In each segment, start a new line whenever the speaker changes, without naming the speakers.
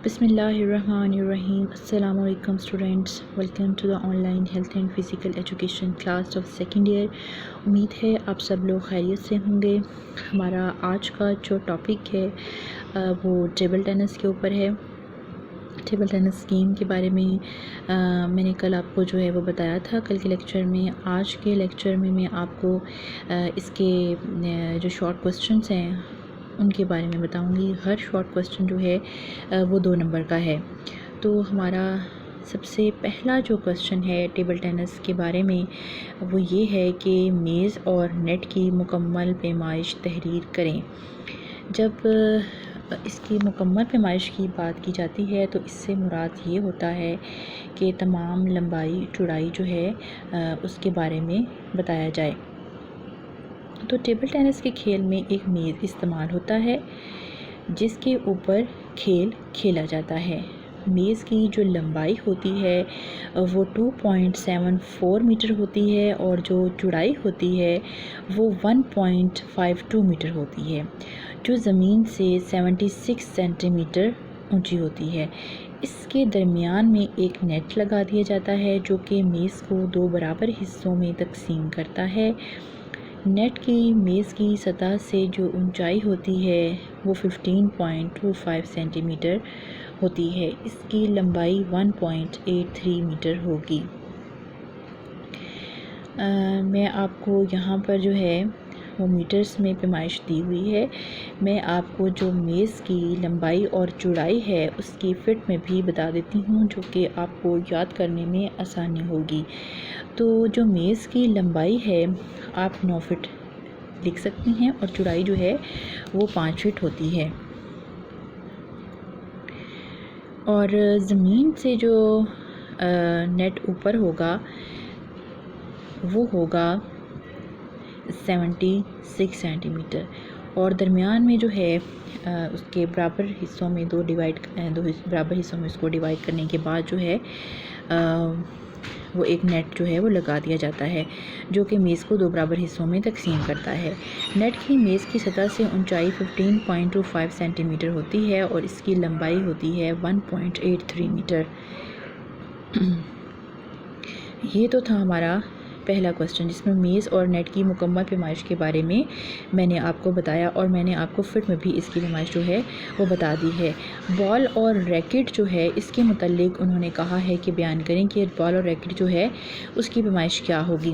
بسم اللہ الرحمن الرحیم۔ السلام علیکم students, welcome to the online health and physical education class of second year. امید ہے آپ سب لوگ خیریت سے ہوں گے۔ ہمارا آج کا جو ٹاپک ہے وہ ٹیبل ٹینس کے اوپر ہے۔ ٹیبل ٹینس گیم کے بارے میں میں نے کل آپ کو جو ہے وہ بتایا تھا کل کے لیکچر میں۔ آج کے لیکچر میں میں آپ کو اس کے جو شارٹ کوسچنس ہیں ان کے بارے میں بتاؤں گی۔ ہر شارٹ کوسچن جو ہے وہ 2 نمبر کا ہے۔ تو ہمارا سب سے پہلا جو کوسچن ہے ٹیبل ٹینس کے بارے میں وہ یہ ہے کہ میز اور نیٹ کی مکمل پیمائش تحریر کریں۔ جب اس کی مکمل پیمائش کی بات کی جاتی ہے تو اس سے مراد یہ ہوتا ہے کہ تمام لمبائی چوڑائی جو ہے اس کے بارے میں بتایا جائے۔ تو ٹیبل ٹینس کے کھیل میں ایک میز استعمال ہوتا ہے جس کے اوپر کھیل کھیلا جاتا ہے۔ میز کی جو لمبائی ہوتی ہے وہ 2.74 میٹر ہوتی ہے اور جو چوڑائی ہوتی ہے وہ 1.52 میٹر ہوتی ہے، جو زمین سے 76 سینٹی میٹر اونچی ہوتی ہے۔ اس کے درمیان میں ایک نیٹ لگا دیا جاتا ہے جو کہ میز کو 2 برابر حصوں میں تقسیم کرتا ہے۔ نیٹ کی میز کی سطح سے جو اونچائی ہوتی ہے وہ 15.25 سینٹی میٹر ہوتی ہے۔ اس کی لمبائی 1.83 میٹر ہوگی۔ میں آپ کو یہاں پر جو ہے وہ میٹرز میں پیمائش دی ہوئی ہے۔ میں آپ کو جو میز کی لمبائی اور چوڑائی ہے اس کی فٹ میں بھی بتا دیتی ہوں جو کہ آپ کو یاد کرنے میں آسانی ہوگی۔ تو جو میز کی لمبائی ہے آپ 9 فٹ لکھ سکتی ہیں اور چوڑائی جو ہے وہ 5 فٹ ہوتی ہے۔ اور زمین سے جو نیٹ اوپر ہوگا وہ ہوگا 76 سینٹی میٹر، اور درمیان میں جو ہے اس کے برابر حصوں میں دو برابر حصوں میں اس کو ڈیوائڈ کرنے کے بعد جو ہے وہ ایک نیٹ جو ہے وہ لگا دیا جاتا ہے جو کہ میز کو 2 برابر حصوں میں تقسیم کرتا ہے۔ نیٹ کی میز کی سطح سے اونچائی 15.25 سینٹی میٹر ہوتی ہے اور اس کی لمبائی ہوتی ہے 1.83 میٹر۔ یہ تو تھا ہمارا پہلا کوسچن جس میں میز اور نیٹ کی مکمل پیمائش کے بارے میں نے آپ کو بتایا، اور میں نے آپ کو فٹ میں بھی اس کی پیمائش جو ہے وہ بتا دی ہے۔ بال اور ریکٹ جو ہے اس کے متعلق انہوں نے کہا ہے کہ بیان کریں کہ بال اور ریکٹ جو ہے اس کی پیمائش کیا ہوگی۔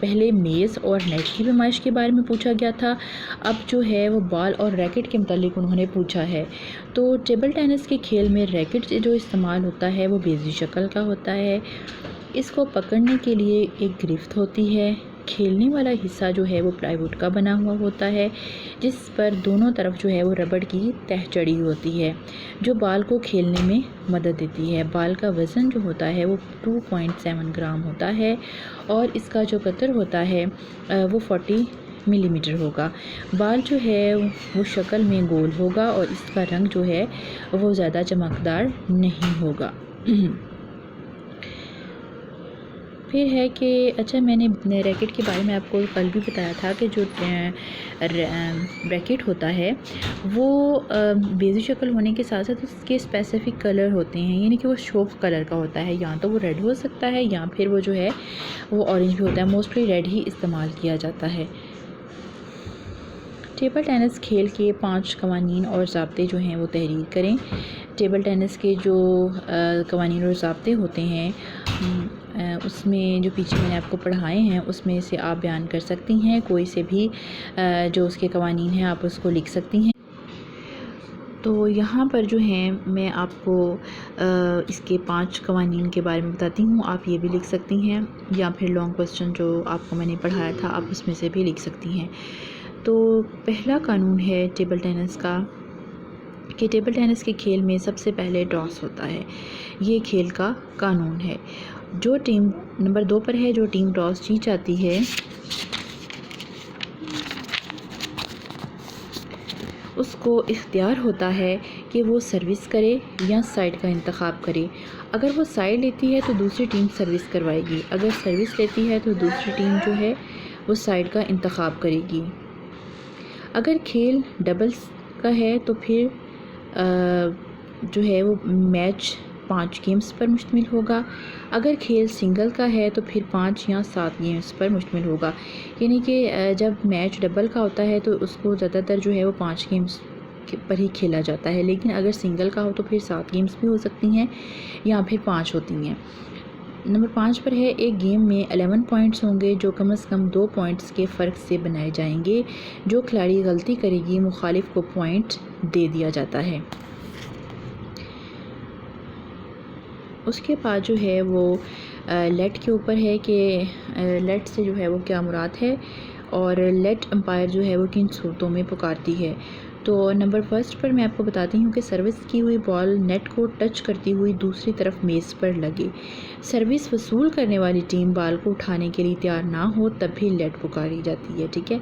پہلے میز اور نیٹ کی پیمائش کے بارے میں پوچھا گیا تھا، اب جو ہے وہ بال اور ریکٹ کے متعلق انہوں نے پوچھا ہے۔ تو ٹیبل ٹینس کے کھیل میں ریکٹ جو استعمال ہوتا ہے وہ بیضی شکل کا ہوتا ہے۔ اس کو پکڑنے کے لیے ایک گرفت ہوتی ہے۔ کھیلنے والا حصہ جو ہے وہ پلائی ووڈ کا بنا ہوا ہوتا ہے جس پر دونوں طرف جو ہے وہ ربڑ کی تہ چڑھی ہوتی ہے جو بال کو کھیلنے میں مدد دیتی ہے۔ بال کا وزن جو ہوتا ہے وہ 2.7 گرام ہوتا ہے اور اس کا جو قطر ہوتا ہے وہ 40 ملی میٹر ہوگا۔ بال جو ہے وہ شکل میں گول ہوگا اور اس کا رنگ جو ہے وہ زیادہ چمکدار نہیں ہوگا۔ پھر ہے کہ اچھا میں نے ریکٹ کے بارے میں آپ کو کل بھی بتایا تھا کہ جو ریکٹ ہوتا ہے وہ بیضی شکل ہونے کے ساتھ ساتھ اس کے اسپیسیفک کلر ہوتے ہیں، یعنی کہ وہ شوف کلر کا ہوتا ہے، یا تو وہ ریڈ ہو سکتا ہے یا پھر وہ جو ہے وہ اورنج بھی ہوتا ہے۔ موسٹلی ریڈ ہی استعمال کیا جاتا ہے۔ ٹیبل ٹینس کھیل کے 5 قوانین اور ضابطے جو ہیں وہ تحریر کریں۔ ٹیبل ٹینس کے جو قوانین اور ضابطے ہوتے ہیں اس میں جو پیچھے میں نے آپ کو پڑھائے ہیں اس میں سے آپ بیان کر سکتی ہیں، کوئی سے بھی جو اس کے قوانین ہیں آپ اس کو لکھ سکتی ہیں۔ تو یہاں پر جو ہیں میں آپ کو اس کے 5 قوانین کے بارے میں بتاتی ہوں، آپ یہ بھی لکھ سکتی ہیں، یا پھر لانگ کوسچن جو آپ کو میں نے پڑھایا تھا آپ اس میں سے بھی لکھ سکتی ہیں۔ تو پہلا قانون ہے ٹیبل ٹینس کا کہ ٹیبل ٹینس کے کھیل میں سب سے پہلے ٹاس ہوتا ہے۔ یہ کھیل کا قانون ہے۔ جو ٹیم نمبر 2 پر ہے، جو ٹیم ٹاس جیت جاتی ہے اس کو اختیار ہوتا ہے کہ وہ سروس کرے یا سائڈ کا انتخاب کرے۔ اگر وہ سائڈ لیتی ہے تو دوسری ٹیم سروس کروائے گی، اگر سروس لیتی ہے تو دوسری ٹیم جو ہے وہ سائڈ کا انتخاب کرے گی۔ اگر کھیل ڈبلز کا ہے تو پھر جو ہے وہ میچ 5 گیمز پر مشتمل ہوگا. اگر کھیل سنگل کا ہے تو پھر 5 یا 7 گیمز پر مشتمل ہوگا. یعنی کہ جب میچ ڈبل کا ہوتا ہے تو اس کو زیادہ تر جو ہے وہ 5 گیمز پر ہی کھیلا جاتا ہے، لیکن اگر سنگل کا ہو تو پھر 7 گیمز بھی ہو سکتی ہیں یا پھر 5 ہوتی ہیں. نمبر 5 پر ہے ایک گیم میں 11 پوائنٹس ہوں گے جو کم از کم 2 پوائنٹس کے فرق سے بنائے جائیں گے. جو کھلاڑی غلطی کرے گی مخالف کو پوائنٹ دے دیا جاتا ہے. اس کے بعد جو ہے وہ لیٹ کے اوپر ہے کہ لیٹ سے جو ہے وہ کیا مراد ہے اور لیٹ امپائر جو ہے وہ کن صورتوں میں پکارتی ہے. تو نمبر 1 پر میں آپ کو بتاتی ہوں کہ سروس کی ہوئی بال نیٹ کو ٹچ کرتی ہوئی دوسری طرف میز پر لگے. سروس وصول کرنے والی ٹیم بال کو اٹھانے کے لیے تیار نہ ہو تب بھی لیٹ پکاری جاتی ہے. ٹھیک ہے.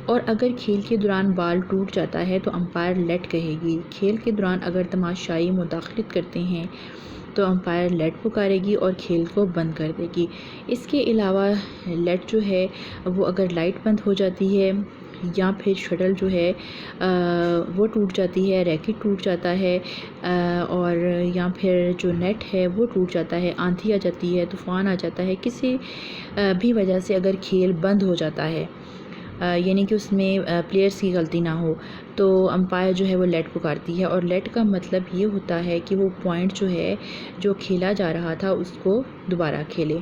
اور اگر کھیل کے دوران بال ٹوٹ جاتا ہے تو امپائر لیٹ کہے گی. کھیل کے دوران اگر تماشائی مداخلت کرتے ہیں تو امپائر لیٹ پکارے گی اور کھیل کو بند کر دے گی. اس کے علاوہ لیٹ جو ہے وہ اگر لائٹ بند ہو جاتی ہے یا پھر شٹل جو ہے وہ ٹوٹ جاتی ہے، ریکٹ ٹوٹ جاتا ہے اور یا پھر جو نیٹ ہے وہ ٹوٹ جاتا ہے، آندھی آ جاتی ہے، طوفان آ جاتا ہے، کسی بھی وجہ سے اگر کھیل بند ہو جاتا ہے یعنی کہ اس میں پلیئرز کی غلطی نہ ہو تو امپائر جو ہے وہ لیٹ پکارتی ہے. اور لیٹ کا مطلب یہ ہوتا ہے کہ وہ پوائنٹ جو ہے جو کھیلا جا رہا تھا اس کو دوبارہ کھیلے.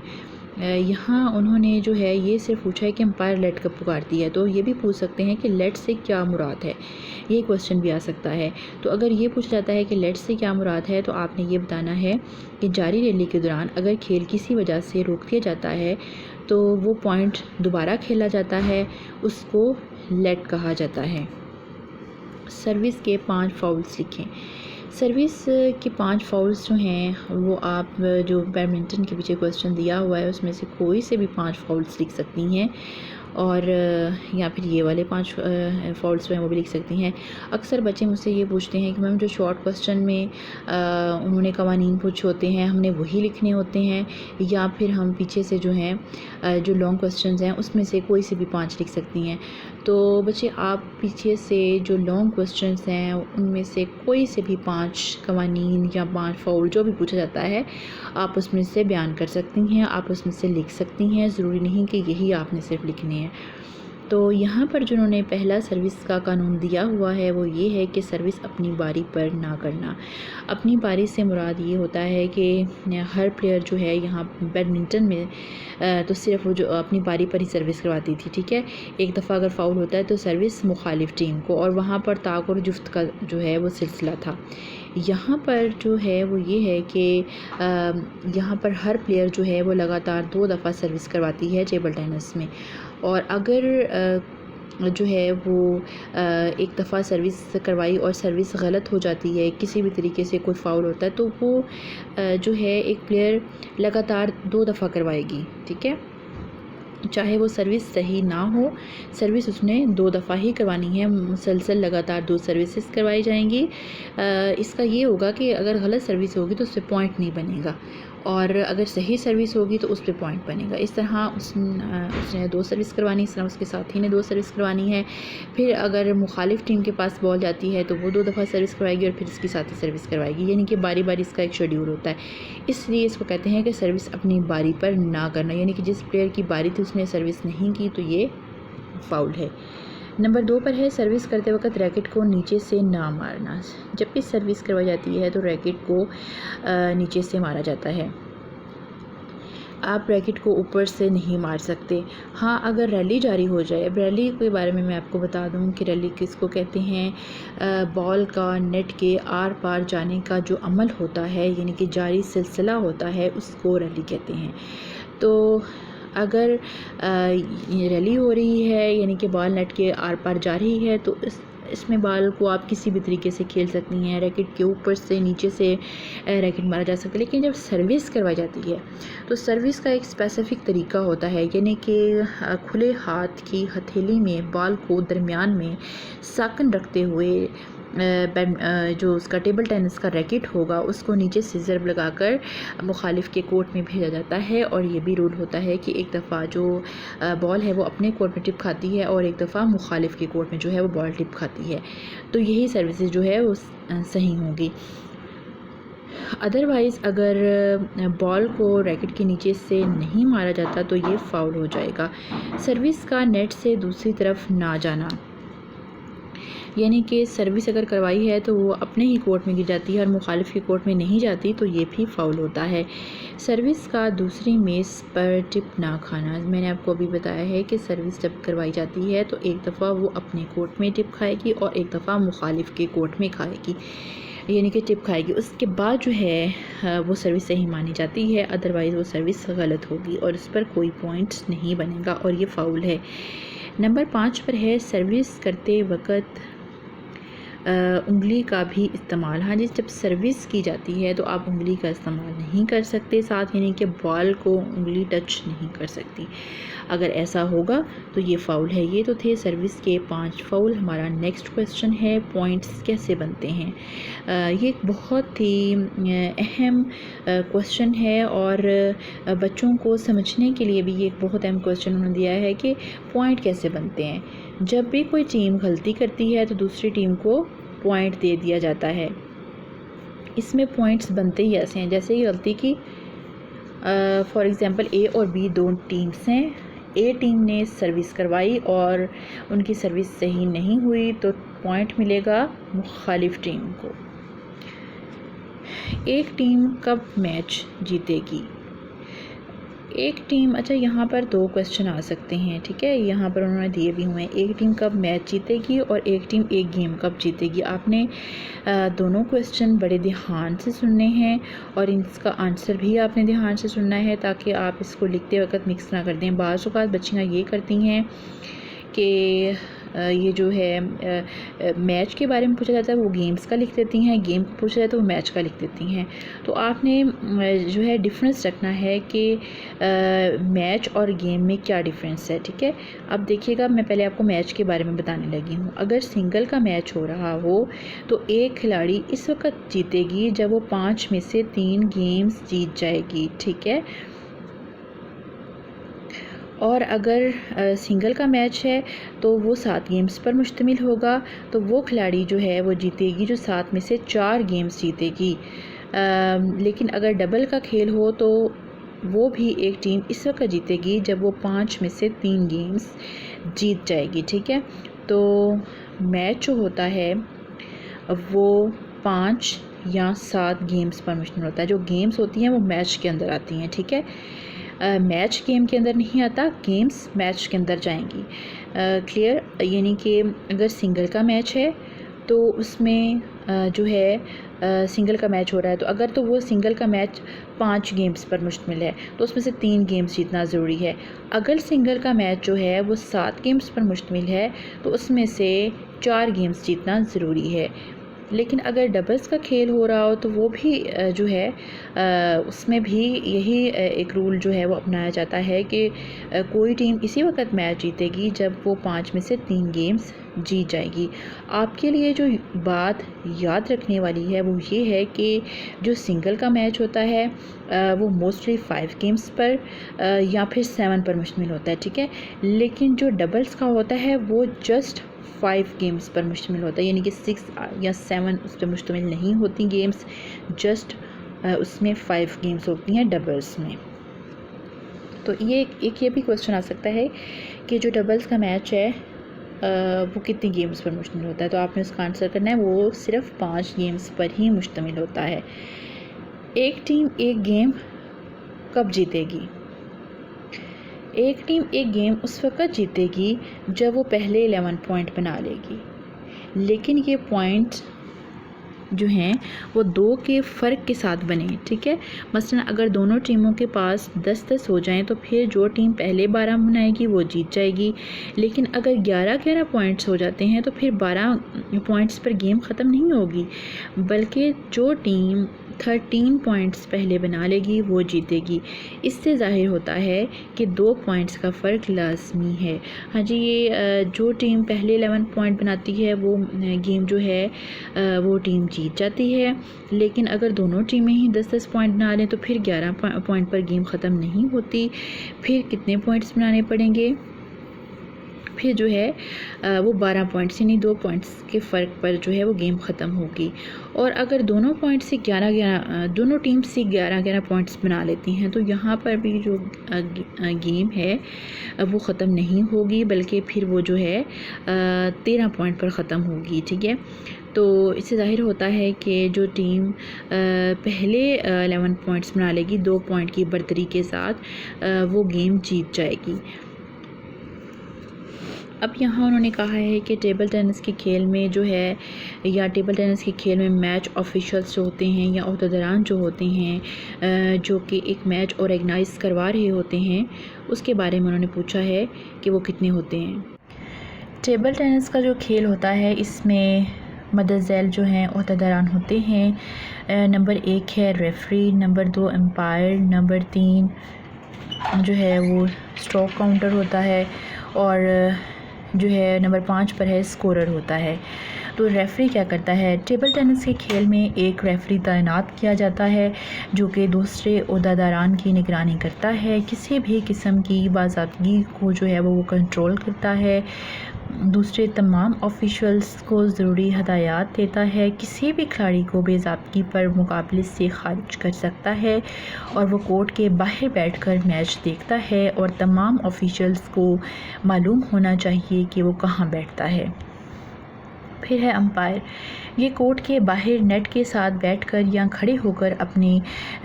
یہاں انہوں نے جو ہے یہ صرف پوچھا ہے کہ امپائر لیٹ کب پکارتی ہے، تو یہ بھی پوچھ سکتے ہیں کہ لیٹ سے کیا مراد ہے، یہ کوسچن بھی آ سکتا ہے. تو اگر یہ پوچھا جاتا ہے کہ لیٹ سے کیا مراد ہے تو آپ نے یہ بتانا ہے کہ جاری ریلی کے دوران اگر کھیل کسی وجہ سے روک دیا جاتا ہے تو وہ پوائنٹ دوبارہ کھیلا جاتا ہے، اس کو لیٹ کہا جاتا ہے. سروس کے 5 فاؤلز لکھیں. سروس کے 5 فاؤلز جو ہیں وہ آپ جو بیڈمنٹن کے پیچھے کوسچن دیا ہوا ہے اس میں سے کوئی سے بھی 5 فاؤلز لکھ سکتی ہیں اور یا پھر یہ والے 5 فاؤلز ہیں وہ بھی لکھ سکتی ہیں. اکثر بچے مجھ سے یہ پوچھتے ہیں کہ میم جو شارٹ کوسچن میں انہوں نے قوانین پوچھے ہوتے ہیں ہم نے وہی لکھنے ہوتے ہیں یا پھر ہم پیچھے سے جو ہیں جو لانگ کوسچنز ہیں اس میں سے کوئی سے بھی 5 لکھ سکتی ہیں. تو بچے آپ پیچھے سے جو لانگ کوسچنز ہیں ان میں سے کوئی سے بھی 5 قوانین یا 5 فاؤل جو بھی پوچھا جاتا ہے آپ اس میں سے بیان کر سکتی ہیں، آپ اس میں سے لکھ سکتی ہیں. ضروری نہیں کہ یہی آپ نے صرف لکھنے ہیں. تو یہاں پر جنہوں نے پہلا سروس کا قانون دیا ہوا ہے وہ یہ ہے کہ سروس اپنی باری پر نہ کرنا. اپنی باری سے مراد یہ ہوتا ہے کہ ہر پلیئر جو ہے یہاں بیڈمنٹن میں تو صرف وہ جو اپنی باری پر ہی سروس کرواتی تھی. ٹھیک ہے. ایک دفعہ اگر فاؤل ہوتا ہے تو سروس مخالف ٹیم کو، اور وہاں پر طاق اور جفت کا جو ہے وہ سلسلہ تھا. یہاں پر جو ہے وہ یہ ہے کہ یہاں پر ہر پلیئر جو ہے وہ لگاتار 2 دفعہ سروس کرواتی ہے ٹیبل ٹینس میں. اور اگر جو ہے وہ ایک دفعہ سروس کروائی اور سروس غلط ہو جاتی ہے، کسی بھی طریقے سے کوئی فاؤل ہوتا ہے تو وہ جو ہے ایک پلیئر لگاتار 2 دفعہ کروائے گی. ٹھیک ہے. چاہے وہ سروس صحیح نہ ہو، سروس اس نے 2 دفعہ ہی کروانی ہے. مسلسل لگاتار 2 سروسز کروائی جائیں گی. اس کا یہ ہوگا کہ اگر غلط سروس ہوگی تو اس پہ پوائنٹ نہیں بنے گا اور اگر صحیح سروس ہوگی تو اس پہ پوائنٹ بنے گا. اس طرح اس نے 2 سروس کروانی، اس طرح اس کے ساتھی نے 2 سروس کروانی ہے. پھر اگر مخالف ٹیم کے پاس بال جاتی ہے تو وہ 2 دفعہ سروس کروائے گی اور پھر اس کی ساتھی سروس کروائے گی. یعنی کہ باری باری اس کا ایک شیڈیول ہوتا ہے. اس لیے اس کو کہتے ہیں کہ سروس اپنی باری پر نہ کرنا، یعنی کہ جس پلیئر کی باری تھی اس نے سروس نہیں کی تو یہ فاؤل ہے. نمبر 2 پر ہے سروس کرتے وقت ریکٹ کو نیچے سے نہ مارنا. جب بھی سروس کروائی جاتی ہے تو ریکٹ کو نیچے سے مارا جاتا ہے. آپ ریکٹ کو اوپر سے نہیں مار سکتے. ہاں اگر ریلی جاری ہو جائے. اب ریلی کے بارے میں آپ کو بتا دوں کہ ریلی کس کو کہتے ہیں. بال کا نیٹ کے آر پار جانے کا جو عمل ہوتا ہے یعنی کہ جاری سلسلہ ہوتا ہے اس کو ریلی کہتے ہیں. تو اگر ریلی ہو رہی ہے یعنی کہ بال نیٹ کے آر پار جا رہی ہے تو اس میں بال کو آپ کسی بھی طریقے سے کھیل سکتی ہیں. ریکٹ کے اوپر سے نیچے سے ریکٹ مارا جا سکتا ہے. لیکن جب سروس کروائی جاتی ہے تو سروس کا ایک اسپیسیفک طریقہ ہوتا ہے یعنی کہ کھلے ہاتھ کی ہتھیلی میں بال کو درمیان میں ساکن رکھتے ہوئے جو اس کا ٹیبل ٹینس کا ریکٹ ہوگا اس کو نیچے سے ضرب لگا کر مخالف کے کورٹ میں بھیجا جاتا ہے. اور یہ بھی رول ہوتا ہے کہ ایک دفعہ جو بال ہے وہ اپنے کورٹ میں ٹپ کھاتی ہے اور ایک دفعہ مخالف کے کورٹ میں جو ہے وہ بال ٹپ کھاتی ہے. تو یہی سروسز جو ہے وہ صحیح ہوں گی. ادروائز اگر بال کو ریکٹ کے نیچے سے نہیں مارا جاتا تو یہ فاؤل ہو جائے گا۔ سروس کا نیٹ سے دوسری طرف نہ جانا، یعنی کہ سروس اگر کروائی ہے تو وہ اپنے ہی کورٹ میں گر جاتی ہے اور مخالف کے کورٹ میں نہیں جاتی تو یہ بھی فاؤل ہوتا ہے۔ سروس کا دوسری میز پر ٹپ نہ کھانا، میں نے آپ کو ابھی بتایا ہے کہ سروس جب کروائی جاتی ہے تو ایک دفعہ وہ اپنے کورٹ میں ٹپ کھائے گی اور ایک دفعہ مخالف کے کورٹ میں کھائے گی، یعنی کہ ٹپ کھائے گی، اس کے بعد جو ہے وہ سروس صحیح مانی جاتی ہے، ادروائز وہ سروس غلط ہوگی اور اس پر کوئی پوائنٹس نہیں بنے گا اور یہ فاؤل ہے۔ نمبر 5 پر ہے سروس کرتے وقت انگلی کا بھی استعمال۔ ہاں جی، جب سروس کی جاتی ہے تو آپ انگلی کا استعمال نہیں کر سکتے ساتھ، یعنی کہ بال کو انگلی ٹچ نہیں کر سکتی، اگر ایسا ہوگا تو یہ فاؤل ہے۔ یہ تو تھے سروس کے 5 فاؤل۔ ہمارا نیکسٹ کویسچن ہے پوائنٹس کیسے بنتے ہیں۔ یہ ایک بہت ہی اہم کویسچن ہے اور بچوں کو سمجھنے کے لیے بھی یہ ایک بہت اہم کویسچن انہوں نے دیا ہے کہ پوائنٹ کیسے بنتے ہیں۔ جب بھی کوئی ٹیم غلطی کرتی ہے تو دوسری ٹیم کو پوائنٹ دے دیا جاتا ہے۔ اس میں پوائنٹس بنتے ہی ایسے ہیں، جیسے ہی غلطی کی، فار ایگزامپل اے اور بی دو ٹیمز ہیں، اے ٹیم نے سروس کروائی اور ان کی سروس صحیح نہیں ہوئی تو پوائنٹ ملے گا مخالف ٹیم کو۔ ایک ٹیم کب میچ جیتے گی؟ ایک ٹیم، اچھا یہاں پر 2 کویسچن آ سکتے ہیں، ٹھیک ہے، یہاں پر انہوں نے دیے بھی ہوئے ہیں، ایک ٹیم کب میچ جیتے گی اور ایک ٹیم ایک گیم کب جیتے گی۔ آپ نے دونوں کویسچن بڑے دھیان سے سننے ہیں اور اس کا آنسر بھی آپ نے دھیان سے سننا ہے تاکہ آپ اس کو لکھتے وقت مکس نہ کر دیں۔ بعض اوقات بچیاں یہ کرتی ہیں کہ یہ جو ہے میچ کے بارے میں پوچھا جاتا ہے وہ گیمز کا لکھ دیتی ہیں، گیم کو پوچھا جاتا ہے وہ میچ کا لکھ دیتی ہیں۔ تو آپ نے جو ہے ڈفرینس رکھنا ہے کہ میچ اور گیم میں کیا ڈفرینس ہے، ٹھیک ہے۔ اب دیکھیے گا، میں پہلے آپ کو میچ کے بارے میں بتانے لگی ہوں۔ اگر سنگل کا میچ ہو رہا ہو تو ایک کھلاڑی اس وقت جیتے گی جب وہ 5 میں سے 3 گیمز جیت جائے گی، ٹھیک ہے۔ اور اگر سنگل کا میچ ہے تو وہ 7 گیمز پر مشتمل ہوگا تو وہ کھلاڑی جو ہے وہ جیتے گی جو 7 میں سے 4 گیمز جیتے گی۔ لیکن اگر ڈبل کا کھیل ہو تو وہ بھی ایک ٹیم اس وقت جیتے گی جب وہ 5 میں سے 3 گیمز جیت جائے گی، ٹھیک ہے۔ تو میچ جو ہوتا ہے وہ 5 یا 7 گیمز پر مشتمل ہوتا ہے۔ جو گیمز ہوتی ہیں وہ میچ کے اندر آتی ہیں، ٹھیک ہے۔ میچ گیم کے اندر نہیں آتا، گیمز میچ کے اندر جائیں گی، کلیئر۔ یعنی کہ اگر سنگل کا میچ ہے تو اس میں جو ہے سنگل کا میچ ہو رہا ہے تو اگر تو وہ سنگل کا میچ 5 گیمز پر مشتمل ہے تو اس میں سے 3 گیمز جیتنا ضروری ہے۔ اگر سنگل کا میچ جو ہے وہ 7 گیمز پر مشتمل ہے تو اس میں سے 4 گیمز جیتنا ضروری ہے۔ لیکن اگر ڈبلز کا کھیل ہو رہا ہو تو وہ بھی جو ہے اس میں بھی یہی ایک رول جو ہے وہ اپنایا جاتا ہے کہ کوئی ٹیم اسی وقت میچ جیتے گی جب وہ 5 میں سے 3 گیمز جیت جائے گی۔ آپ کے لیے جو بات یاد رکھنے والی ہے وہ یہ ہے کہ جو سنگل کا میچ ہوتا ہے وہ موسٹلی 5 گیمز پر یا پھر 7 پر مشتمل ہوتا ہے، ٹھیک ہے۔ لیکن جو ڈبلز کا ہوتا ہے وہ جسٹ 5 گیمز پر مشتمل ہوتا ہے، یعنی کہ 6 یا 7 اس پہ مشتمل نہیں ہوتی گیمز، جسٹ اس میں 5 گیمز ہوتی ہیں ڈبلز میں۔ تو یہ بھی کویسچن آ سکتا ہے کہ جو ڈبلز کا میچ ہے وہ کتنی گیمز پر مشتمل ہوتا ہے، تو آپ نے اس کا آنسر کرنا ہے وہ صرف 5 گیمز پر ہی مشتمل ہوتا ہے۔ ایک ٹیم ایک گیم کب جیتے گی؟ ایک ٹیم ایک گیم اس وقت جیتے گی جب وہ پہلے 11 پوائنٹ بنا لے گی، لیکن یہ پوائنٹ جو ہیں وہ 2 کے فرق کے ساتھ بنے، ٹھیک ہے۔ مثلا اگر دونوں ٹیموں کے پاس 10-10 ہو جائیں تو پھر جو ٹیم پہلے 12 بنائے گی وہ جیت جائے گی، لیکن اگر 11-11 پوائنٹس ہو جاتے ہیں تو پھر 12 پوائنٹس پر گیم ختم نہیں ہوگی، بلکہ جو ٹیم 13 پوائنٹس پہلے بنا لے گی وہ جیتے گی۔ اس سے ظاہر ہوتا ہے کہ 2 پوائنٹس کا فرق لازمی ہے۔ ہاں جی، یہ جو ٹیم پہلے 11 پوائنٹ بناتی ہے وہ گیم جو ہے وہ ٹیم جیت جاتی ہے، لیکن اگر دونوں ٹیمیں ہی 10-10 پوائنٹ بنا لیں تو پھر 11 پوائنٹ پر گیم ختم نہیں ہوتی۔ پھر کتنے پوائنٹس بنانے پڑیں گے؟ پھر جو ہے وہ 12 پوائنٹس یعنی 2 پوائنٹس کے فرق پر جو ہے وہ گیم ختم ہوگی. اور اگر دونوں پوائنٹ سے 11 دونوں ٹیم سے 11 پوائنٹس بنا لیتی ہیں تو یہاں پر بھی جو گیم ہے وہ ختم نہیں ہوگی، بلکہ پھر وہ جو ہے 13 پوائنٹ پر ختم ہوگی. ٹھیک ہے، تو اس سے ظاہر ہوتا ہے کہ جو ٹیم پہلے 11 پوائنٹس بنا لے گی 2 پوائنٹ کی برتری کے ساتھ وہ گیم جیت جائے گی. اب یہاں انہوں نے کہا ہے کہ ٹیبل ٹینس کے کھیل میں جو ہے یا ٹیبل ٹینس کے کھیل میں میچ آفیشلز جو ہوتے ہیں یا عہدیداران جو ہوتے ہیں جو کہ ایک میچ آرگنائز کروا رہے ہوتے ہیں، اس کے بارے میں انہوں نے پوچھا ہے کہ وہ کتنے ہوتے ہیں. ٹیبل ٹینس کا جو کھیل ہوتا ہے اس میں مدر ذیل جو ہیں عہدیداران ہوتے ہیں. نمبر 1 ہے ریفری، نمبر 2 امپائر، نمبر 3 جو ہے وہ اسٹروک کاؤنٹر ہوتا ہے، اور جو ہے نمبر 5 پر ہے اسکورر ہوتا ہے. تو ریفری کیا کرتا ہے؟ ٹیبل ٹینس کے کھیل میں ایک ریفری تعینات کیا جاتا ہے جو کہ دوسرے عہدیداران کی نگرانی کرتا ہے، کسی بھی قسم کی باضابطگی کو جو ہے وہ کنٹرول کرتا ہے، دوسرے تمام آفیشلز کو ضروری ہدایات دیتا ہے، کسی بھی کھلاڑی کو بے ضابطگی پر مقابلے سے خارج کر سکتا ہے، اور وہ کورٹ کے باہر بیٹھ کر میچ دیکھتا ہے، اور تمام آفیشلز کو معلوم ہونا چاہیے کہ وہ کہاں بیٹھتا ہے. پھر ہے امپائر. یہ کورٹ کے باہر نیٹ کے ساتھ بیٹھ کر یا کھڑے ہو کر اپنی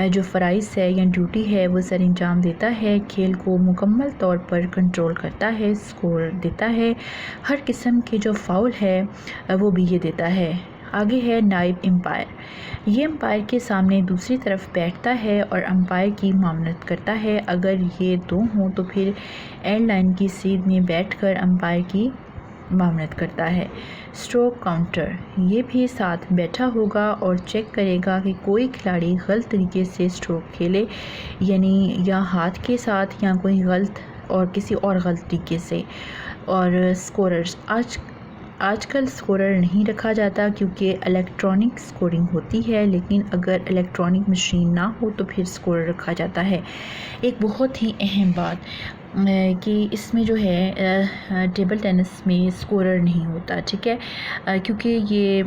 جو فرائض ہے یا ڈیوٹی ہے وہ سر انجام دیتا ہے، کھیل کو مکمل طور پر کنٹرول کرتا ہے، اسکور دیتا ہے، ہر قسم کے جو فاؤل ہے وہ بھی یہ دیتا ہے. آگے ہے نائب امپائر. یہ امپائر کے سامنے دوسری طرف بیٹھتا ہے اور امپائر کی معاونت کرتا ہے. اگر یہ دو ہوں تو پھر اینڈ لائن کی سیدھ میں بیٹھ کر امپائر کی معاونت کرتا ہے. Stroke counter. یہ بھی ساتھ بیٹھا ہوگا اور چیک کرے گا کہ کوئی کھلاڑی غلط طریقے سے اسٹروک کھیلے، یعنی یا ہاتھ کے ساتھ یا کوئی غلط اور کسی اور غلط طریقے سے. اور اسکوررز. آج کل اسکورر نہیں رکھا جاتا کیونکہ الیکٹرانک اسکورنگ ہوتی ہے، لیکن اگر الیکٹرانک مشین نہ ہو تو پھر اسکورر رکھا جاتا ہے. ایک بہت ہی اہم بات کہ اس میں جو ہے ٹیبل ٹینس میں اسکورر نہیں ہوتا. ٹھیک ہے، کیونکہ یہ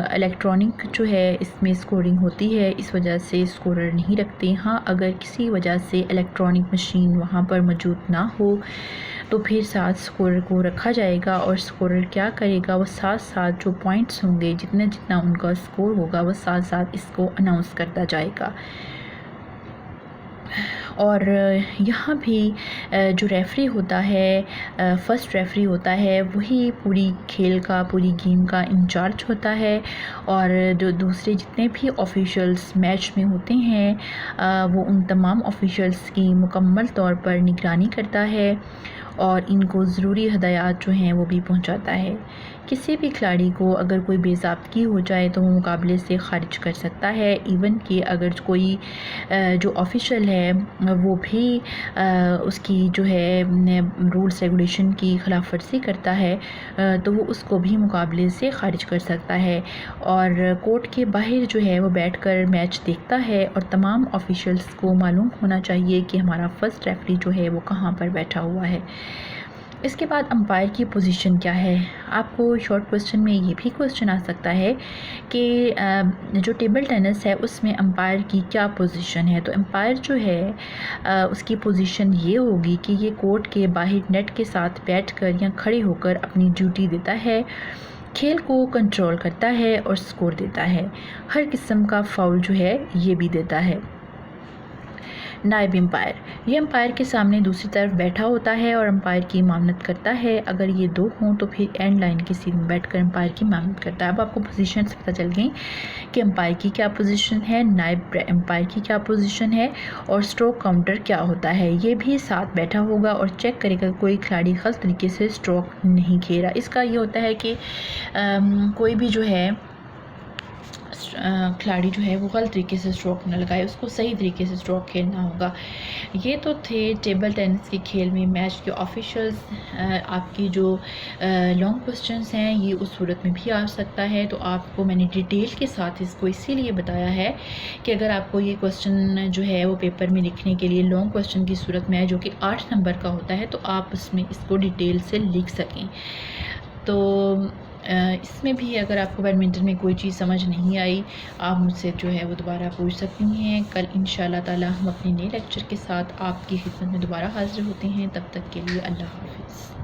الیکٹرانک جو ہے اس میں اسکورنگ ہوتی ہے، اس وجہ سے اسکورر نہیں رکھتے. ہاں، اگر کسی وجہ سے الیکٹرانک مشین وہاں پر موجود نہ ہو تو پھر ساتھ اسکورر کو رکھا جائے گا، اور اسکورر کیا کرے گا، وہ ساتھ ساتھ جو پوائنٹس ہوں گے جتنا ان کا اسکور ہوگا وہ ساتھ ساتھ اس کو اناؤنس کرتا جائے گا. اور یہاں بھی جو ریفری ہوتا ہے، فرسٹ ریفری ہوتا ہے، وہی پوری کھیل کا پوری گیم کا انچارج ہوتا ہے، اور جو دوسرے جتنے بھی آفیشلز میچ میں ہوتے ہیں وہ ان تمام آفیشلز کی مکمل طور پر نگرانی کرتا ہے اور ان کو ضروری ہدایات جو ہیں وہ بھی پہنچاتا ہے. کسی بھی کھلاڑی کو اگر کوئی بے ضابطگی ہو جائے تو وہ مقابلے سے خارج کر سکتا ہے، ایون کہ اگر کوئی جو آفیشل ہے وہ بھی اس کی جو ہے رولز ریگولیشن کی خلاف ورزی کرتا ہے تو وہ اس کو بھی مقابلے سے خارج کر سکتا ہے. اور کورٹ کے باہر جو ہے وہ بیٹھ کر میچ دیکھتا ہے، اور تمام آفیشلز کو معلوم ہونا چاہیے کہ ہمارا فرسٹ ریفری جو ہے وہ کہاں پر بیٹھا ہوا ہے. اس کے بعد امپائر کی پوزیشن کیا ہے؟ آپ کو شارٹ کوسچن میں یہ بھی کوسچن آ سکتا ہے کہ جو ٹیبل ٹینس ہے اس میں امپائر کی کیا پوزیشن ہے. تو امپائر جو ہے اس کی پوزیشن یہ ہوگی کہ یہ کورٹ کے باہر نیٹ کے ساتھ بیٹھ کر یا کھڑے ہو کر اپنی ڈیوٹی دیتا ہے، کھیل کو کنٹرول کرتا ہے اور سکور دیتا ہے، ہر قسم کا فاؤل جو ہے یہ بھی دیتا ہے. نائب امپائر. یہ امپائر کے سامنے دوسری طرف بیٹھا ہوتا ہے اور امپائر کی معاونت کرتا ہے. اگر یہ دو ہوں تو پھر اینڈ لائن کی سیدھ میں بیٹھ کر امپائر کی معاونت کرتا ہے. اب آپ کو پوزیشن سے پتہ چل گئی کہ امپائر کی کیا پوزیشن ہے، نائب امپائر کی کیا پوزیشن ہے، اور اسٹروک کاؤنٹر کیا ہوتا ہے. یہ بھی ساتھ بیٹھا ہوگا اور چیک کرے گا کوئی کھلاڑی غلط طریقے سے اسٹروک نہیں کھیل رہا. اس کا یہ ہوتا ہے کہ کوئی بھی جو ہے کھلاڑی جو ہے وہ غلط طریقے سے اسٹروک نہ لگائے، اس کو صحیح طریقے سے اسٹروک کھیلنا ہوگا. یہ تو تھے ٹیبل ٹینس کے کھیل میں میچ کے آفیشلز. آپ کی جو لانگ کوسچنز ہیں یہ اس صورت میں بھی آ سکتا ہے. تو آپ کو میں نے ڈیٹیل کے ساتھ اس کو اسی لیے بتایا ہے کہ اگر آپ کو یہ کوسچن جو ہے وہ پیپر میں لکھنے کے لیے لانگ کوسچن کی صورت میں ہے جو کہ 8 نمبر کا ہوتا ہے تو آپ اس میں اس کو ڈیٹیل سے لکھ سکیں. تو اس میں بھی اگر آپ کو بیڈمنٹن میں کوئی چیز سمجھ نہیں آئی آپ مجھ سے جو ہے وہ دوبارہ پوچھ سکتی ہیں. کل انشاءاللہ تعالی ہم اپنے نئے لیکچر کے ساتھ آپ کی خدمت میں دوبارہ حاضر ہوتے ہیں. تب تک کے لیے اللہ حافظ.